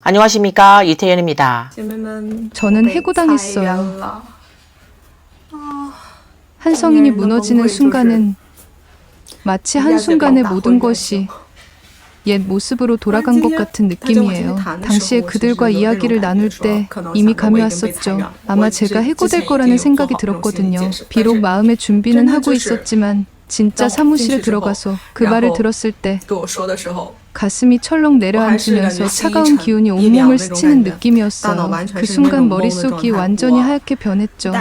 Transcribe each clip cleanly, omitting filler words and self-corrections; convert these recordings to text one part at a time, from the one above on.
안녕하십니까, 이태현입니다. 저는 해고당했어요. 한성인이 무너지는 순간은 마치 한순간에 모든 것이 옛 모습으로 돌아간 것 같은 느낌이에요. 당시에 그들과 이야기를 나눌 때 이미 감이 왔었죠. 아마 제가 해고될 거라는 생각이 들었거든요. 비록 마음의 준비는 하고 있었지만 진짜 사무실에 들어가서 그 말을 들었을 때 가슴이 철렁 내려앉으면서 차가운 기운이 온몸을 스치는 느낌이었어요. 그 순간 머릿속이 완전히 하얗게 변했죠.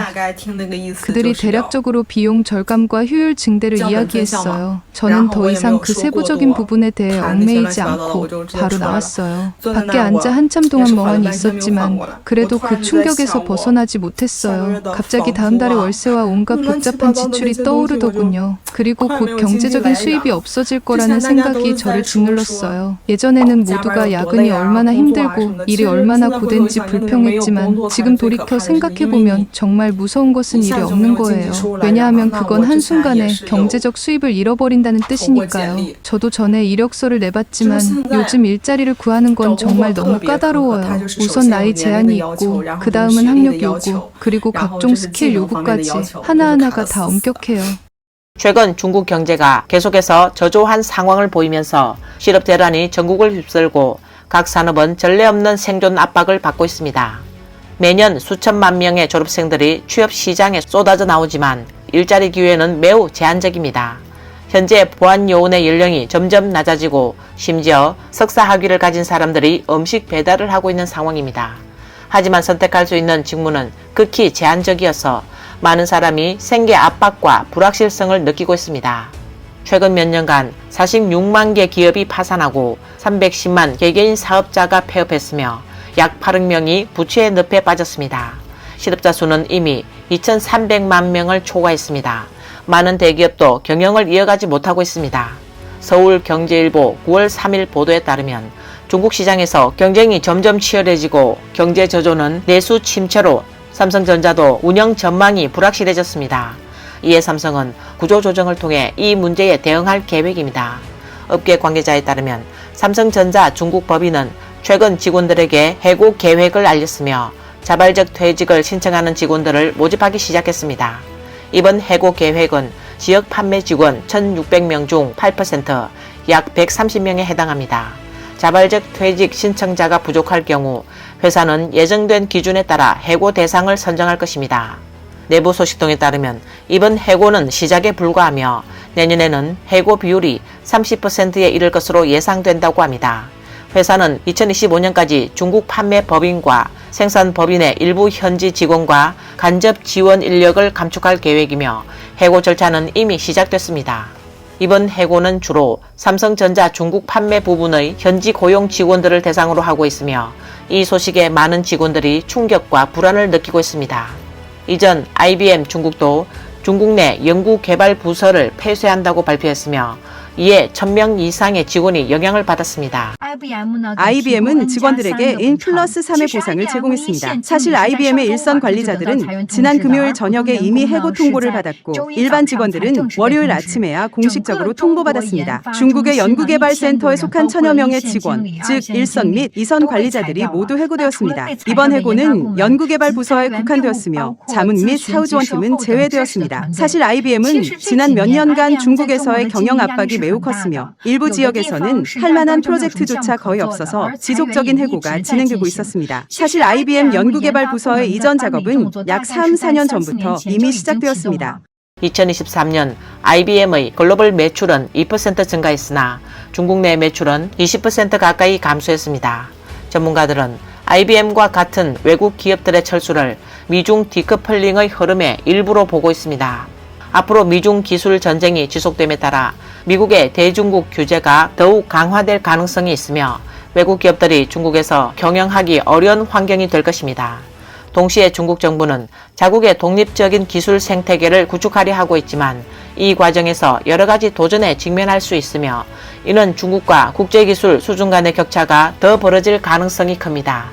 그들이 대략적으로 비용 절감과 효율 증대를 이야기했어요. 저는 더 이상 그 세부적인 부분에 대해 얽매이지 않고 바로 나왔어요. 밖에 앉아 한참 동안 멍하니 있었지만 그래도 그 충격에서 벗어나지 못했어요. 갑자기 다음 달에 월세와 온갖 복잡한 지출이 떠오르더군요. 그리고 곧 경제적인 수입이 없어질 거라는 생각이 저를 짓눌렀어요. 예전에는 모두가 야근이 얼마나 힘들고 일이 얼마나 고된지 불평했지만 지금 돌이켜 생각해보면 정말 무서운 것은 일이 없는 거예요. 왜냐하면 그건 한순간에 경제적 수입을 잃어버린다는 뜻이니까요. 저도 전에 이력서를 내봤지만 요즘 일자리를 구하는 건 정말 너무 까다로워요. 우선 나이 제한이 있고 그 다음은 학력 요구, 그리고 각종 스킬 요구까지 하나하나가 다 엄격해요. 최근 중국 경제가 계속해서 저조한 상황을 보이면서 실업 대란이 전국을 휩쓸고 각 산업은 전례 없는 생존 압박을 받고 있습니다. 매년 수천만 명의 졸업생들이 취업 시장에 쏟아져 나오지만 일자리 기회는 매우 제한적입니다. 현재 보안 요원의 연령이 점점 낮아지고 심지어 석사 학위를 가진 사람들이 음식 배달을 하고 있는 상황입니다. 하지만 선택할 수 있는 직무는 극히 제한적이어서 많은 사람이 생계 압박과 불확실성을 느끼고 있습니다. 최근 몇 년간 46만 개 기업이 파산하고 310만 개개인 사업자가 폐업했으며 약 8억 명이 부채의 늪에 빠졌습니다. 실업자 수는 이미 2,300만 명을 초과했습니다. 많은 대기업도 경영을 이어가지 못하고 있습니다. 서울경제일보 9월 3일 보도에 따르면 중국 시장에서 경쟁이 점점 치열해지고 경제 저조는 내수 침체로 삼성전자도 운영 전망이 불확실해졌습니다. 이에 삼성은 구조조정을 통해 이 문제에 대응할 계획입니다. 업계 관계자에 따르면 삼성전자 중국 법인은 최근 직원들에게 해고 계획을 알렸으며 자발적 퇴직을 신청하는 직원들을 모집하기 시작했습니다. 이번 해고 계획은 지역 판매 직원 1,600명 중 8%, 약 130명에 해당합니다. 자발적 퇴직 신청자가 부족할 경우 회사는 예정된 기준에 따라 해고 대상을 선정할 것입니다. 내부 소식통에 따르면 이번 해고는 시작에 불과하며 내년에는 해고 비율이 30%에 이를 것으로 예상된다고 합니다. 회사는 2025년까지 중국 판매 법인과 생산 법인의 일부 현지 직원과 간접 지원 인력을 감축할 계획이며 해고 절차는 이미 시작됐습니다. 이번 해고는 주로 삼성전자 중국 판매 부분의 현지 고용 직원들을 대상으로 하고 있으며 이 소식에 많은 직원들이 충격과 불안을 느끼고 있습니다. 이전 IBM 중국도 중국 내 연구개발 부서를 폐쇄한다고 발표했으며 이에 1,000명 이상의 직원이 영향을 받았습니다. IBM은 직원들에게 N+3의 보상을 제공했습니다. 사실 IBM의 일선 관리자들은 지난 금요일 저녁에 이미 해고 통보를 받았고 일반 직원들은 월요일 아침에야 공식적으로 통보받았습니다. 중국의 연구개발센터에 속한 1,000여 명의 직원, 즉 1선 및 2선 관리자들이 모두 해고되었습니다. 이번 해고는 연구개발 부서에 국한되었으며 자문 및 사후지원팀은 제외되었습니다. 사실 IBM은 지난 몇 년간 중국에서의 경영 압박이 매우 컸으며 일부 지역에서는 할 만한 프로젝트조차 거의 없어서 지속적인 해고가 진행되고 있었습니다. 사실 IBM 연구개발 부서의 이전 작업은 약 3, 4년 전부터 이미 시작되었습니다. 2023년 IBM의 글로벌 매출은 2% 증가했으나 중국 내 매출은 20% 가까이 감소했습니다. 전문가들은 IBM과 같은 외국 기업들의 철수를 미중 디커플링의 흐름의 일부로 보고 있습니다. 앞으로 미중 기술 전쟁이 지속됨에 따라 미국의 대중국 규제가 더욱 강화될 가능성이 있으며 외국 기업들이 중국에서 경영하기 어려운 환경이 될 것입니다. 동시에 중국 정부는 자국의 독립적인 기술 생태계를 구축하려 하고 있지만 이 과정에서 여러 가지 도전에 직면할 수 있으며 이는 중국과 국제기술 수준 간의 격차가 더 벌어질 가능성이 큽니다.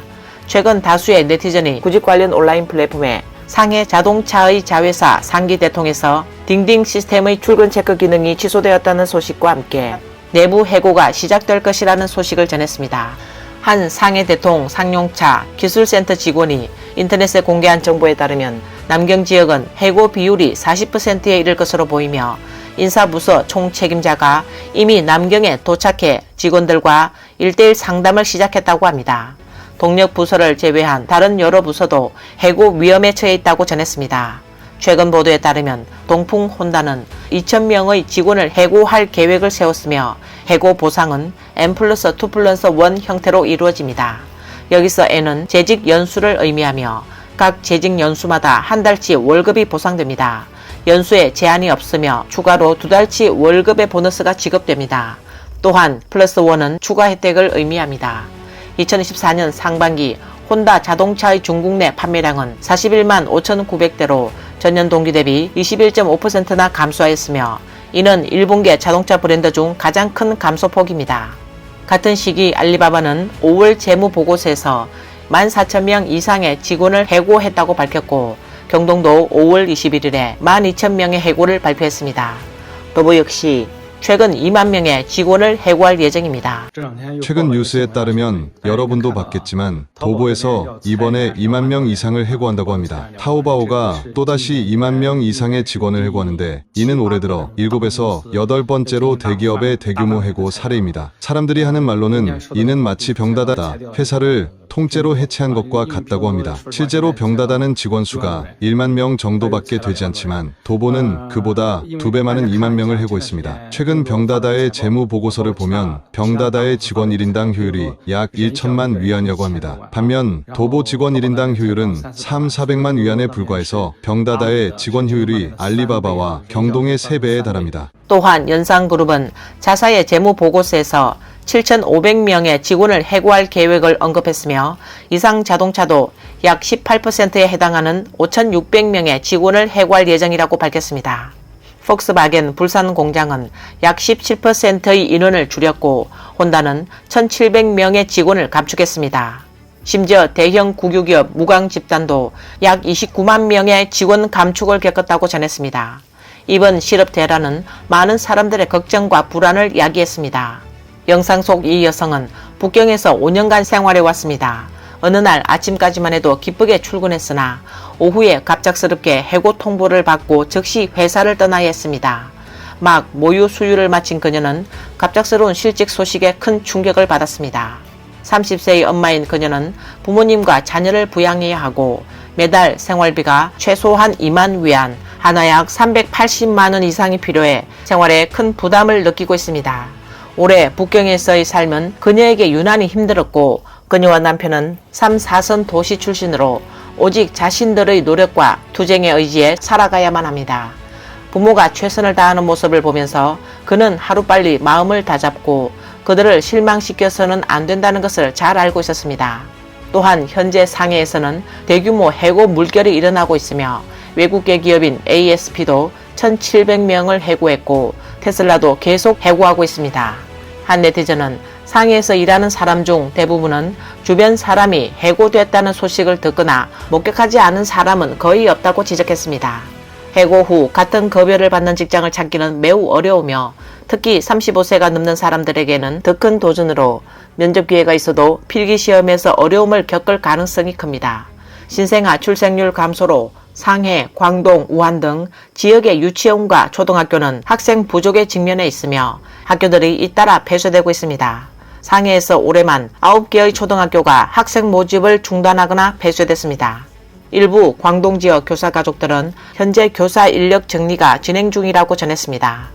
최근 다수의 네티즌이 구직 관련 온라인 플랫폼에 상해 자동차의 자회사 상기 대통에서 딩딩 시스템의 출근 체크 기능이 취소되었다는 소식과 함께 내부 해고가 시작될 것이라는 소식을 전했습니다. 한 상해 대통 상용차 기술센터 직원이 인터넷에 공개한 정보에 따르면 남경 지역은 해고 비율이 40%에 이를 것으로 보이며 인사부서 총책임자가 이미 남경에 도착해 직원들과 1대1 상담을 시작했다고 합니다. 동력 부서를 제외한 다른 여러 부서도 해고 위험에 처해 있다고 전했습니다. 최근 보도에 따르면 동풍 혼다는 2,000명의 직원을 해고할 계획을 세웠으며 해고 보상은 N+2+1 형태로 이루어집니다. 여기서 N은 재직 연수를 의미하며 각 재직 연수마다 한 달치 월급이 보상됩니다. 연수에 제한이 없으며 추가로 2달치 월급의 보너스가 지급됩니다. 또한 +1은 추가 혜택을 의미합니다. 2024년 상반기 혼다 자동차의 중국 내 판매량은 41만 5,900대로 전년 동기 대비 21.5%나 감소하였으며 이는 1분기 자동차 브랜드 중 가장 큰 감소폭입니다. 같은 시기 알리바바는 5월 재무보고서에서 14,000명 이상의 직원을 해고했다고 밝혔고 경동도 5월 21일에 12,000명의 해고를 발표했습니다. 도보 역시 최근 2만 명의 직원을 해고할 예정입니다. 최근 뉴스에 따르면 여러분도 봤겠지만 도보에서 이번에 2만 명 이상을 해고한다고 합니다. 타오바오가 또다시 2만 명 이상의 직원을 해고하는데 이는 올해 들어 7에서 8번째로 대기업의 대규모 해고 사례입니다. 사람들이 하는 말로는 이는 마치 병다다 회사를 통째로 해체한 것과 같다고 합니다. 실제로 병다다는 직원 수가 1만 명 정도밖에 되지 않지만 도보는 그보다 2배 많은 2만 명을 해고했습니다. 최근 병다다의 재무 보고서를 보면 병다다의 직원 1인당 효율이 약 1천만 위안이라고 합니다. 반면 도보 직원 1인당 효율은 400만 위안에 불과해서 병다다의 직원 효율이 알리바바와 경동의 3배에 달합니다. 또한 연상그룹은 자사의 재무 보고서에서 7,500명의 직원을 해고할 계획을 언급했으며 이상 자동차도 약 18%에 해당하는 5,600명의 직원을 해고할 예정이라고 밝혔습니다. 폭스바겐 불산 공장은 약 17%의 인원을 줄였고 혼다는 1,700명의 직원을 감축했습니다. 심지어 대형 국유기업 무광 집단도 약 29만 명의 직원 감축을 겪었다고 전했습니다. 이번 실업 대란은 많은 사람들의 걱정과 불안을 야기했습니다. 영상 속 이 여성은 북경에서 5년간 생활해 왔습니다. 어느 날 아침까지만 해도 기쁘게 출근했으나 오후에 갑작스럽게 해고 통보를 받고 즉시 회사를 떠나야 했습니다. 막 모유 수유를 마친 그녀는 갑작스러운 실직 소식에 큰 충격을 받았습니다. 30세의 엄마인 그녀는 부모님과 자녀를 부양해야 하고 매달 생활비가 최소한 2만 위안, 하나 약 380만 원 이상이 필요해 생활에 큰 부담을 느끼고 있습니다. 올해 북경에서의 삶은 그녀에게 유난히 힘들었고 그녀와 남편은 3, 4선 도시 출신으로 오직 자신들의 노력과 투쟁의 의지에 살아가야만 합니다. 부모가 최선을 다하는 모습을 보면서 그는 하루빨리 마음을 다잡고 그들을 실망시켜서는 안 된다는 것을 잘 알고 있었습니다. 또한 현재 상해에서는 대규모 해고 물결이 일어나고 있으며 외국계 기업인 ASP도 1,700명을 해고했고 테슬라도 계속 해고하고 있습니다. 한 네티즌은 상해에서 일하는 사람 중 대부분은 주변 사람이 해고됐다는 소식을 듣거나 목격하지 않은 사람은 거의 없다고 지적했습니다. 해고 후 같은 급여를 받는 직장을 찾기는 매우 어려우며 특히 35세가 넘는 사람들에게는 더 큰 도전으로 면접 기회가 있어도 필기시험에서 어려움을 겪을 가능성이 큽니다. 신생아 출생률 감소로 상해, 광동, 우한 등 지역의 유치원과 초등학교는 학생 부족에 직면해 있으며 학교들이 잇따라 폐쇄되고 있습니다. 상해에서 올해만 9개의 초등학교가 학생 모집을 중단하거나 폐쇄됐습니다. 일부 광동 지역 교사 가족들은 현재 교사 인력 정리가 진행 중이라고 전했습니다.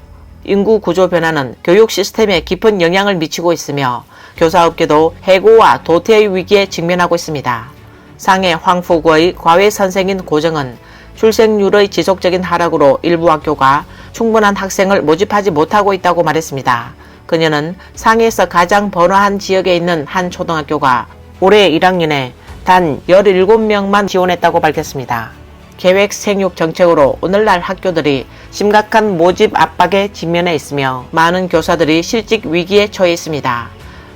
인구 구조 변화는 교육 시스템에 깊은 영향을 미치고 있으며 교사업계도 해고와 도태의 위기에 직면하고 있습니다. 상해 황포구의 과외 선생인 고정은 출생률의 지속적인 하락으로 일부 학교가 충분한 학생을 모집하지 못하고 있다고 말했습니다. 그녀는 상해에서 가장 번화한 지역에 있는 한 초등학교가 올해 1학년에 단 17명만 지원했다고 밝혔습니다. 계획 생육 정책으로 오늘날 학교들이 심각한 모집 압박에 직면해 있으며 많은 교사들이 실직 위기에 처해 있습니다.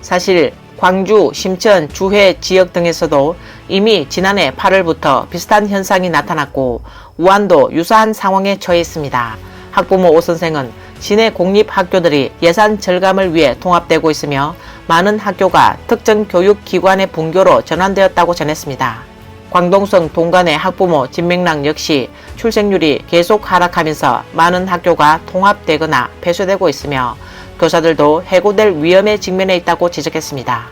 사실 광주, 심천, 주해 지역 등에서도 이미 지난해 8월부터 비슷한 현상이 나타났고 우한도 유사한 상황에 처해 있습니다. 학부모 오 선생은 시내 공립학교들이 예산 절감을 위해 통합되고 있으며 많은 학교가 특정 교육기관의 분교로 전환되었다고 전했습니다. 광동성 동간의 학부모 진명랑 역시 출생률이 계속 하락하면서 많은 학교가 통합되거나 폐쇄되고 있으며 교사들도 해고될 위험에 직면해 있다고 지적했습니다.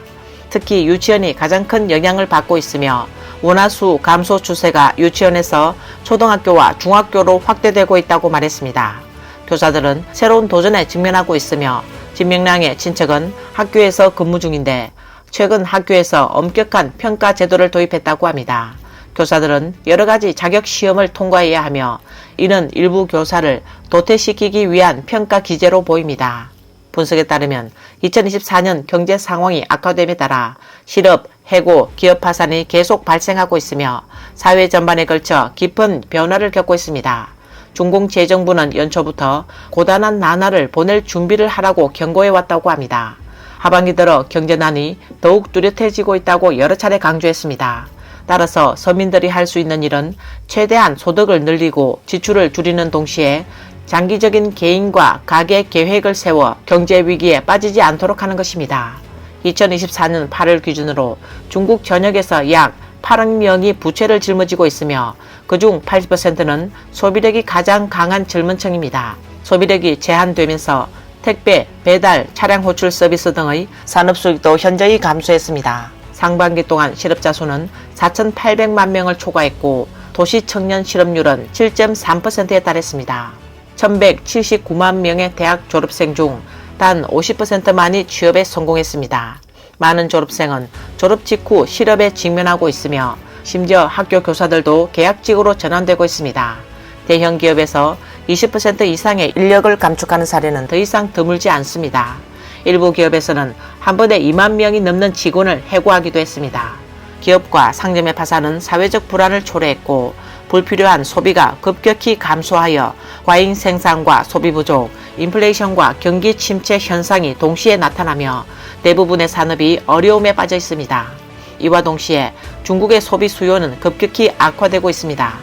특히 유치원이 가장 큰 영향을 받고 있으며 원화수 감소 추세가 유치원에서 초등학교와 중학교로 확대되고 있다고 말했습니다. 교사들은 새로운 도전에 직면하고 있으며 진명랑의 친척은 학교에서 근무 중인데 최근 학교에서 엄격한 평가 제도를 도입했다고 합니다. 교사들은 여러가지 자격 시험을 통과해야 하며 이는 일부 교사를 도태시키기 위한 평가 기제로 보입니다. 분석에 따르면 2024년 경제 상황이 악화됨에 따라 실업, 해고, 기업 파산이 계속 발생하고 있으며 사회 전반에 걸쳐 깊은 변화를 겪고 있습니다. 중공 재정부는 연초부터 고단한 나날을 보낼 준비를 하라고 경고해왔다고 합니다. 하반기 들어 경제난이 더욱 뚜렷해지고 있다고 여러 차례 강조했습니다. 따라서 서민들이 할 수 있는 일은 최대한 소득을 늘리고 지출을 줄이는 동시에 장기적인 개인과 가계 계획을 세워 경제 위기에 빠지지 않도록 하는 것입니다. 2024년 8월 기준으로 중국 전역에서 약 8억 명이 부채를 짊어지고 있으며 그중 80%는 소비력이 가장 강한 젊은 층입니다. 소비력이 제한되면서 택배, 배달, 차량 호출 서비스 등의 산업 수익도 현저히 감소했습니다. 상반기 동안 실업자 수는 4,800만 명을 초과했고 도시 청년 실업률은 7.3%에 달했습니다. 1,179만 명의 대학 졸업생 중 단 50%만이 취업에 성공했습니다. 많은 졸업생은 졸업 직후 실업에 직면하고 있으며 심지어 학교 교사들도 계약직으로 전환되고 있습니다. 대형 기업에서 20% 이상의 인력을 감축하는 사례는 더 이상 드물지 않습니다. 일부 기업에서는 한 번에 2만 명이 넘는 직원을 해고하기도 했습니다. 기업과 상점의 파산은 사회적 불안을 초래했고 불필요한 소비가 급격히 감소하여 과잉 생산과 소비 부족, 인플레이션과 경기 침체 현상이 동시에 나타나며 대부분의 산업이 어려움에 빠져 있습니다. 이와 동시에 중국의 소비 수요는 급격히 악화되고 있습니다.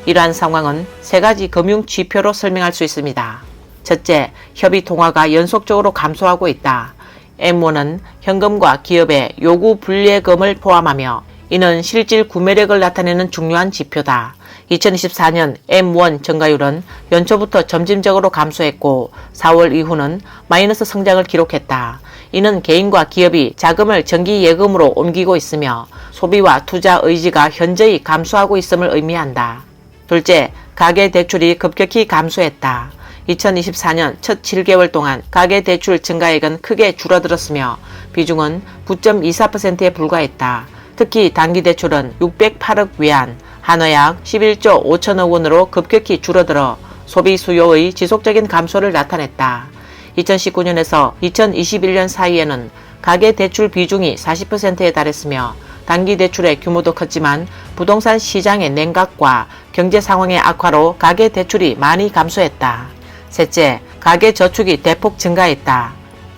이러한 상황은 세 가지 금융 지표로 설명할 수 있습니다. 첫째, 협의 통화가 연속적으로 감소하고 있다. M1은 현금과 기업의 요구 불예금을 포함하며 이는 실질 구매력을 나타내는 중요한 지표다. 2024년 M1 증가율은 연초부터 점진적으로 감소했고 4월 이후는 마이너스 성장을 기록했다. 이는 개인과 기업이 자금을 정기 예금으로 옮기고 있으며 소비와 투자 의지가 현저히 감소하고 있음을 의미한다. 둘째, 가계대출이 급격히 감소했다. 2024년 첫 7개월 동안 가계대출 증가액은 크게 줄어들었으며 비중은 9.24%에 불과했다. 특히 단기대출은 608억 위안, 한화약 11조 5천억 원으로 급격히 줄어들어 소비 수요의 지속적인 감소를 나타냈다. 2019년에서 2021년 사이에는 가계대출 비중이 40%에 달했으며 단기대출의 규모도 컸지만 부동산 시장의 냉각과 경제 상황의 악화로 가계대출이 많이 감소했다. 셋째, 가계저축이 대폭 증가했다.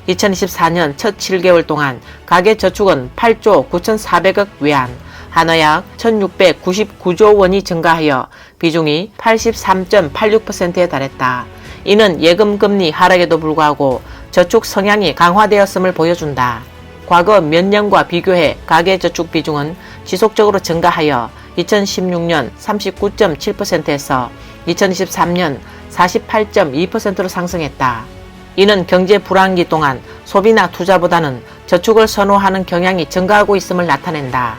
2024년 첫 7개월 동안 가계저축은 8조 9,400억 위안, 한화약 1,699조 원이 증가하여 비중이 83.86%에 달했다. 이는 예금금리 하락에도 불구하고 저축 성향이 강화되었음을 보여준다. 과거 몇 년과 비교해 가계저축 비중은 지속적으로 증가하여 2016년 39.7%에서 2023년 48.2%로 상승했다. 이는 경제 불황기 동안 소비나 투자보다는 저축을 선호하는 경향이 증가하고 있음을 나타낸다.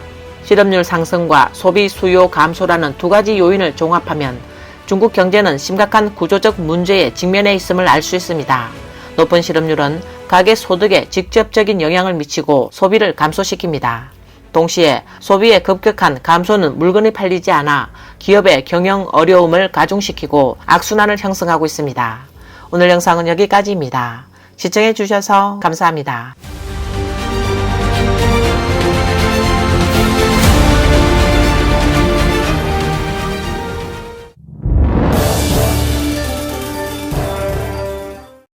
실업률 상승과 소비 수요 감소라는 두 가지 요인을 종합하면 중국 경제는 심각한 구조적 문제에 직면해 있음을 알 수 있습니다. 높은 실업률은 가계 소득에 직접적인 영향을 미치고 소비를 감소시킵니다. 동시에 소비의 급격한 감소는 물건이 팔리지 않아 기업의 경영 어려움을 가중시키고 악순환을 형성하고 있습니다. 오늘 영상은 여기까지입니다. 시청해 주셔서 감사합니다.